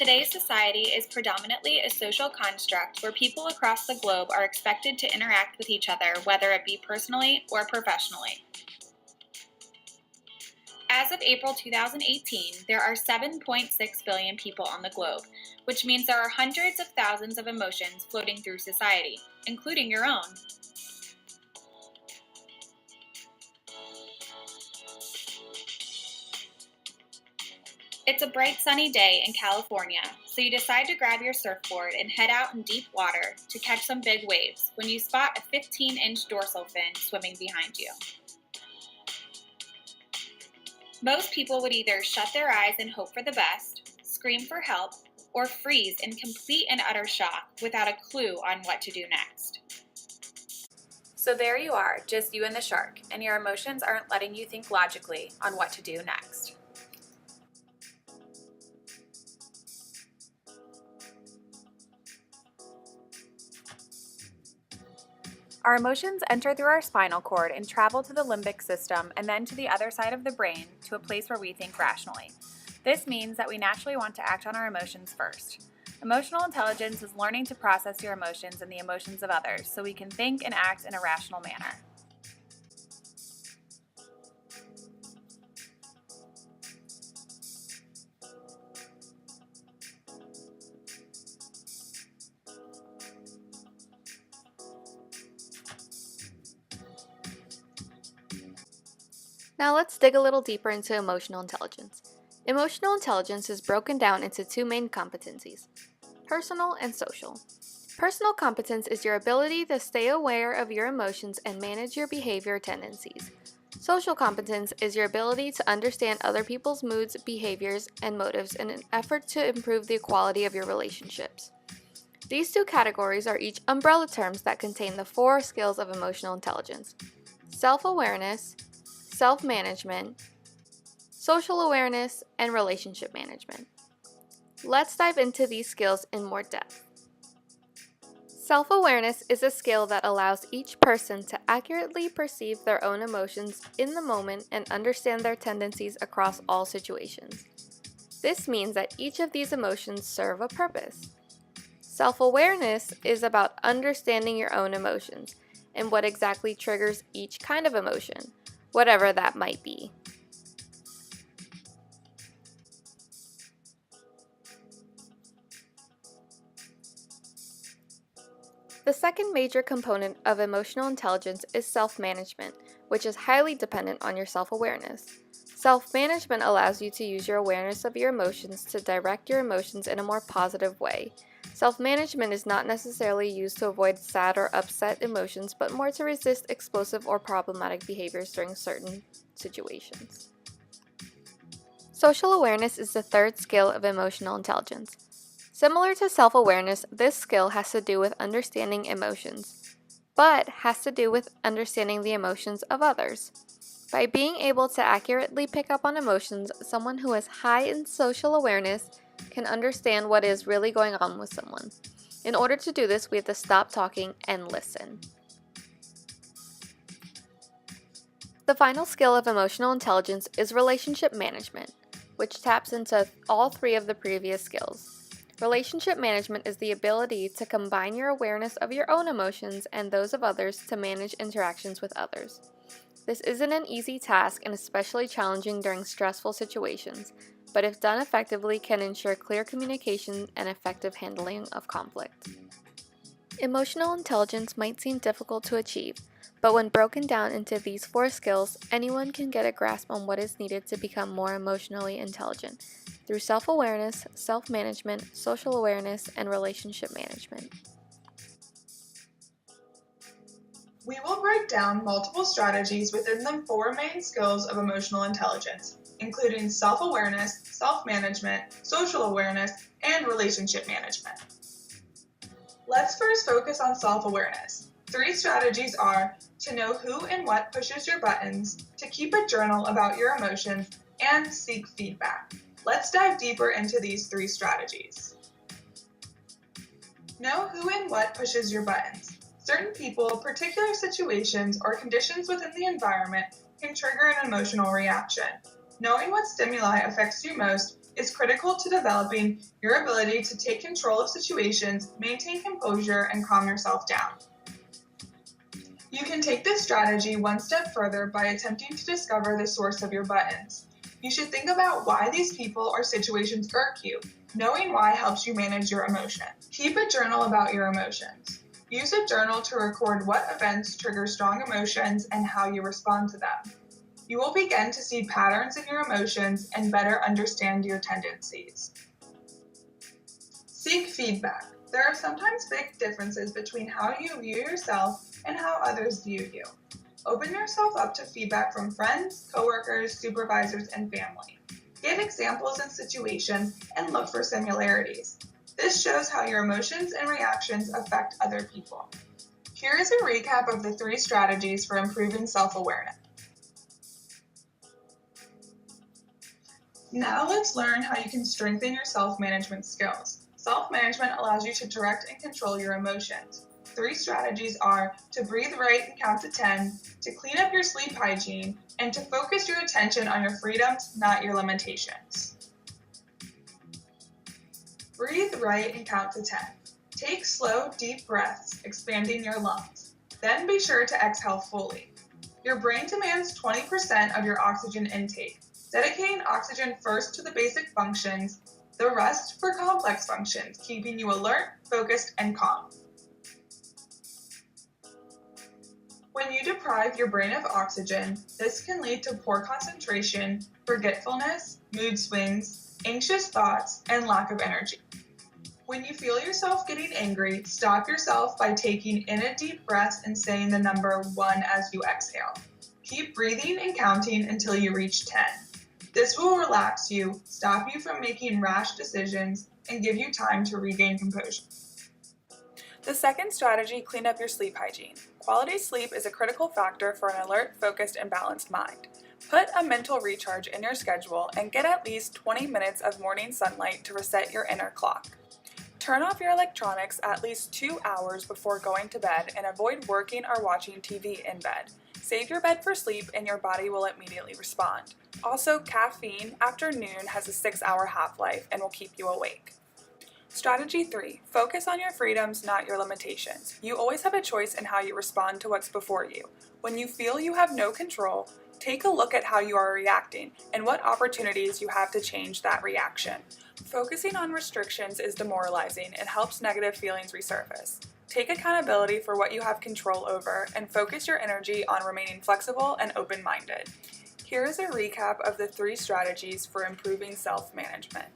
Today's society is predominantly a social construct where people across the globe are expected to interact with each other, whether it be personally or professionally. As of April 2018, there are 7.6 billion people on the globe, which means there are hundreds of thousands of emotions floating through society, including your own. It's a bright sunny day in California, so you decide to grab your surfboard and head out in deep water to catch some big waves when you spot a 15-inch dorsal fin swimming behind you. Most people would either shut their eyes and hope for the best, scream for help, or freeze in complete and utter shock without a clue on what to do next. So there you are, just you and the shark, and your emotions aren't letting you think logically on what to do next. Our emotions enter through our spinal cord and travel to the limbic system and then to the other side of the brain to a place where we think rationally. This means that we naturally want to act on our emotions first. Emotional intelligence is learning to process your emotions and the emotions of others so we can think and act in a rational manner. Now let's dig a little deeper into emotional intelligence. Emotional intelligence is broken down into two main competencies: personal and social. Personal competence is your ability to stay aware of your emotions and manage your behavior tendencies. Social competence is your ability to understand other people's moods, behaviors, and motives in an effort to improve the quality of your relationships. These two categories are each umbrella terms that contain the four skills of emotional intelligence: self-awareness, self-management, social awareness, and relationship management. Let's dive into these skills in more depth. Self-awareness is a skill that allows each person to accurately perceive their own emotions in the moment and understand their tendencies across all situations. This means that each of these emotions serve a purpose. Self-awareness is about understanding your own emotions and what exactly triggers each kind of emotion, whatever that might be. The second major component of emotional intelligence is self-management, which is highly dependent on your self-awareness. Self-management allows you to use your awareness of your emotions to direct your emotions in a more positive way. Self-management is not necessarily used to avoid sad or upset emotions, but more to resist explosive or problematic behaviors during certain situations. Social awareness is the third skill of emotional intelligence. Similar to self-awareness, this skill has to do with understanding emotions, but has to do with understanding the emotions of others. By being able to accurately pick up on emotions, someone who is high in social awareness can understand what is really going on with someone. In order to do this, we have to stop talking and listen. The final skill of emotional intelligence is relationship management, which taps into all three of the previous skills. Relationship management is the ability to combine your awareness of your own emotions and those of others to manage interactions with others. This isn't an easy task and especially challenging during stressful situations, but if done effectively can ensure clear communication and effective handling of conflict. Emotional intelligence might seem difficult to achieve, but when broken down into these four skills, anyone can get a grasp on what is needed to become more emotionally intelligent through self-awareness, self-management, social awareness, and relationship management. We will break down multiple strategies within the four main skills of emotional intelligence, including self-awareness, self-management, social awareness, and relationship management. Let's first focus on self-awareness. Three strategies are to know who and what pushes your buttons, to keep a journal about your emotions, and seek feedback. Let's dive deeper into these three strategies. Know who and what pushes your buttons. Certain people, particular situations, or conditions within the environment can trigger an emotional reaction. Knowing what stimuli affects you most is critical to developing your ability to take control of situations, maintain composure, and calm yourself down. You can take this strategy one step further by attempting to discover the source of your buttons. You should think about why these people or situations irk you. Knowing why helps you manage your emotions. Keep a journal about your emotions. Use a journal to record what events trigger strong emotions and how you respond to them. You will begin to see patterns in your emotions and better understand your tendencies. Seek feedback. There are sometimes big differences between how you view yourself and how others view you. Open yourself up to feedback from friends, coworkers, supervisors, and family. Give examples and situations and look for similarities. This shows how your emotions and reactions affect other people. Here is a recap of the 3 strategies for improving self-awareness. Now let's learn how you can strengthen your self-management skills. Self-management allows you to direct and control your emotions. 3 strategies are to breathe right and count to 10, to clean up your sleep hygiene, and to focus your attention on your freedoms, not your limitations. Breathe right and count to 10. Take slow, deep breaths, expanding your lungs. Then be sure to exhale fully. Your brain demands 20% of your oxygen intake, dedicating oxygen first to the basic functions, the rest for complex functions, keeping you alert, focused, and calm. When you deprive your brain of oxygen, this can lead to poor concentration, forgetfulness, mood swings, anxious thoughts, and lack of energy. When you feel yourself getting angry, stop yourself by taking in a deep breath and saying the number 1 as you exhale. Keep breathing and counting until you reach 10. This will relax you, stop you from making rash decisions, and give you time to regain composure. The second strategy, clean up your sleep hygiene. Quality sleep is a critical factor for an alert, focused, and balanced mind. Put a mental recharge in your schedule and get at least 20 minutes of morning sunlight to reset your inner clock. Turn off your electronics at least 2 hours before going to bed and avoid working or watching TV in bed. Save your bed for sleep and your body will immediately respond. Also, caffeine after noon has a 6-hour half-life and will keep you awake. Strategy 3. Focus on your freedoms, not your limitations. You always have a choice in how you respond to what's before you. When you feel you have no control, take a look at how you are reacting and what opportunities you have to change that reaction. Focusing on restrictions is demoralizing and helps negative feelings resurface. Take accountability for what you have control over and focus your energy on remaining flexible and open-minded. Here is a recap of the 3 strategies for improving self-management.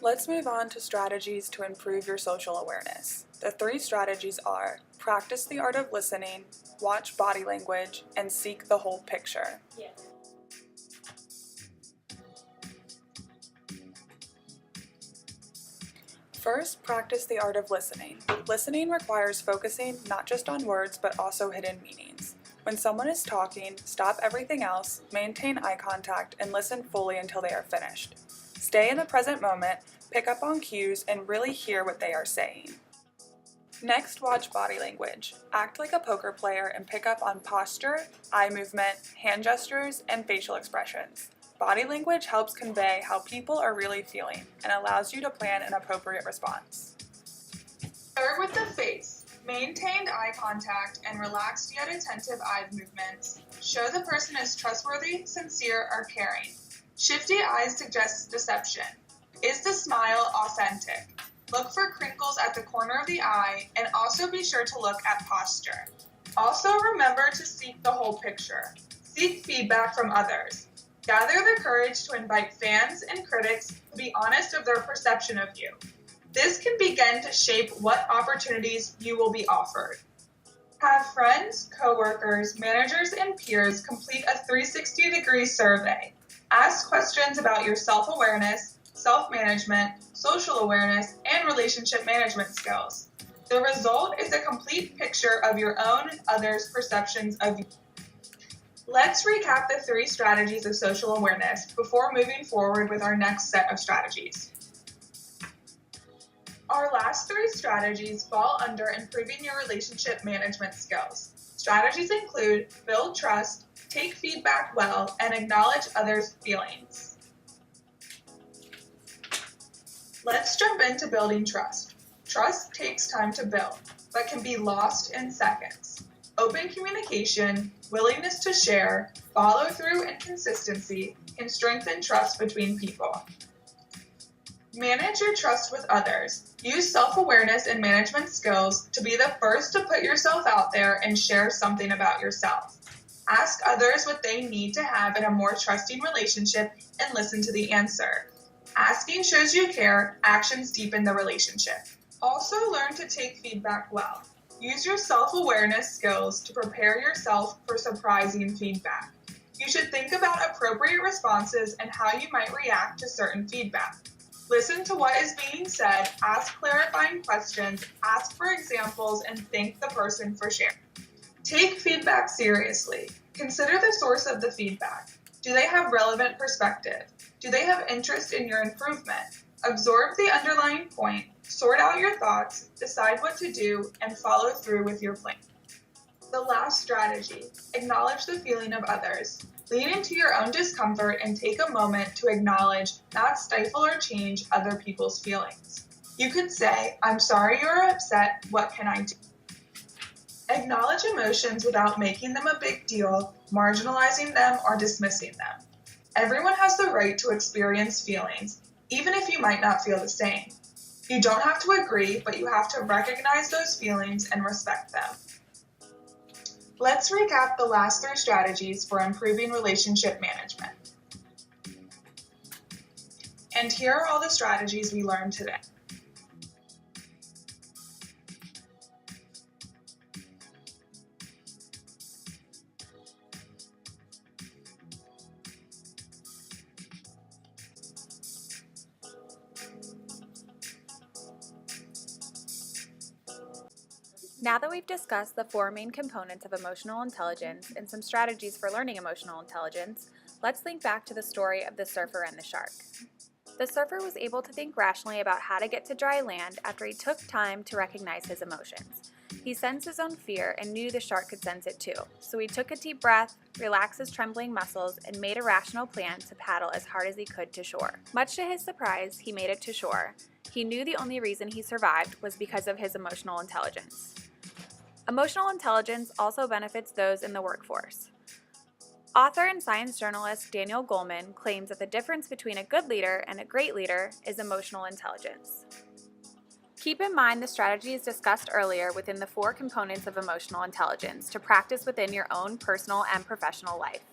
Let's move on to strategies to improve your social awareness. The 3 strategies are: practice the art of listening, watch body language, and seek the whole picture. First, practice the art of listening. Listening requires focusing not just on words, but also hidden meanings. When someone is talking, stop everything else, maintain eye contact, and listen fully until they are finished. Stay in the present moment, pick up on cues, and really hear what they are saying. Next, watch body language. Act like a poker player and pick up on posture, eye movement, hand gestures, and facial expressions. Body language helps convey how people are really feeling and allows you to plan an appropriate response. Start with the face. Maintained eye contact and relaxed yet attentive eye movements show the person is trustworthy, sincere, or caring. Shifty eyes suggest deception. Is the smile authentic? Look for crinkles at the corner of the eye and also be sure to look at posture. Also remember to seek the whole picture. Seek feedback from others. Gather the courage to invite fans and critics to be honest of their perception of you. This can begin to shape what opportunities you will be offered. Have friends, coworkers, managers, and peers complete a 360-degree survey. Ask questions about your self-awareness, self-management, social awareness, and relationship management skills. The result is a complete picture of your own and others' perceptions of you. Let's recap the 3 strategies of social awareness before moving forward with our next set of strategies. Our last 3 strategies fall under improving your relationship management skills. Strategies include build trust, take feedback well, and acknowledge others' feelings. Let's jump into building trust. Trust takes time to build, but can be lost in seconds. Open communication, willingness to share, follow through, and consistency can strengthen trust between people. Manage your trust with others. Use self-awareness and management skills to be the first to put yourself out there and share something about yourself. Ask others what they need to have in a more trusting relationship and listen to the answer. Asking shows you care, actions deepen the relationship. Also learn to take feedback well. Use your self-awareness skills to prepare yourself for surprising feedback. You should think about appropriate responses and how you might react to certain feedback. Listen to what is being said, ask clarifying questions, ask for examples, and thank the person for sharing. Take feedback seriously. Consider the source of the feedback. Do they have relevant perspective? Do they have interest in your improvement? Absorb the underlying point, sort out your thoughts, decide what to do, and follow through with your plan. The last strategy, acknowledge the feeling of others. Lean into your own discomfort and take a moment to acknowledge, not stifle or change other people's feelings. You could say, I'm sorry you're upset, what can I do? Acknowledge emotions without making them a big deal, marginalizing them, or dismissing them. Everyone has the right to experience feelings, even if you might not feel the same. You don't have to agree, but you have to recognize those feelings and respect them. Let's recap the last 3 strategies for improving relationship management. And here are all the strategies we learned today. Now that we've discussed the 4 main components of emotional intelligence and some strategies for learning emotional intelligence, let's think back to the story of the surfer and the shark. The surfer was able to think rationally about how to get to dry land after he took time to recognize his emotions. He sensed his own fear and knew the shark could sense it too, so he took a deep breath, relaxed his trembling muscles, and made a rational plan to paddle as hard as he could to shore. Much to his surprise, he made it to shore. He knew the only reason he survived was because of his emotional intelligence. Emotional intelligence also benefits those in the workforce. Author and science journalist Daniel Goleman claims that the difference between a good leader and a great leader is emotional intelligence. Keep in mind the strategies discussed earlier within the 4 components of emotional intelligence to practice within your own personal and professional life.